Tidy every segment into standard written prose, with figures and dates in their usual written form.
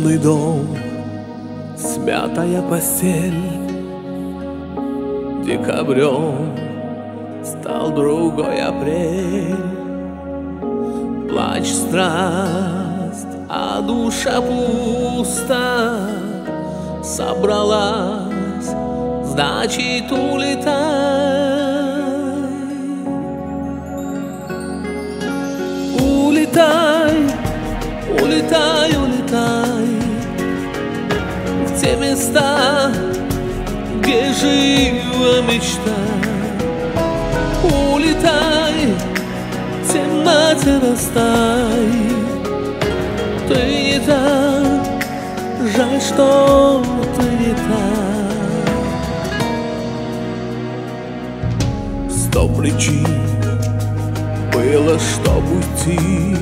Темный дом, смятая постель. Декабрем стал другой апрель. Плач, страсть, а душа пуста. Собралась, значит, улетай. Улетай, улетай, улетай в те места, где жила мечта. Улетай, в темноте растай. Ты не так, жаль, что ты не так. 100 причин было, чтоб уйти.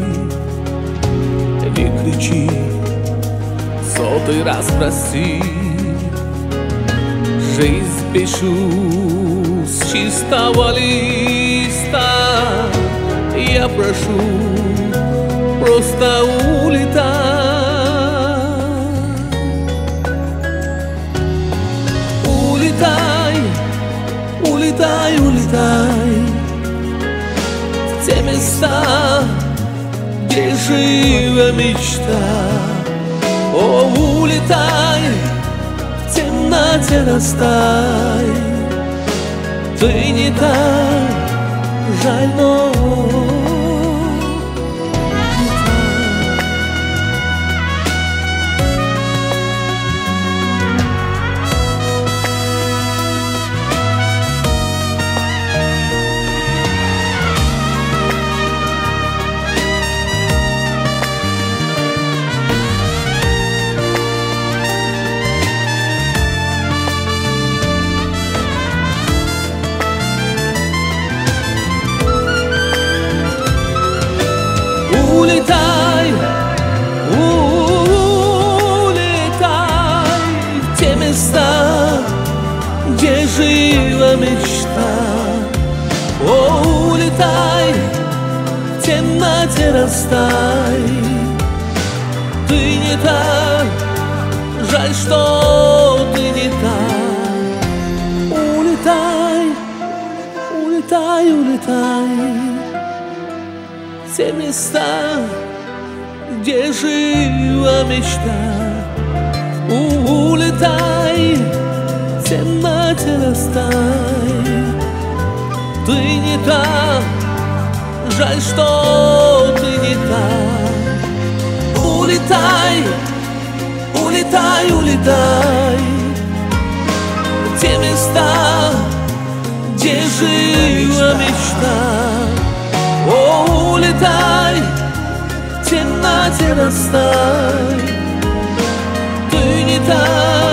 Не кричи, 100-й раз прости. Жизнь пишу с чистого листа. Я прошу, просто улетай. Улетай, улетай, улетай в те места, где жила мечта. О, улетай, в темноте растай. Ты не так, жаль, но улетай, улетай в те места, где жила мечта. О, улетай, в темноте растай. Ты не так, жаль, что ты не так. Улетай, улетай, улетай в те места, где жила мечта. Улетай, в темноте растай. Ты не так, жаль, что ты не так. Улетай, улетай, улетай в те места, где жила мечта. О, улетай, в темноте растай. Ты не так,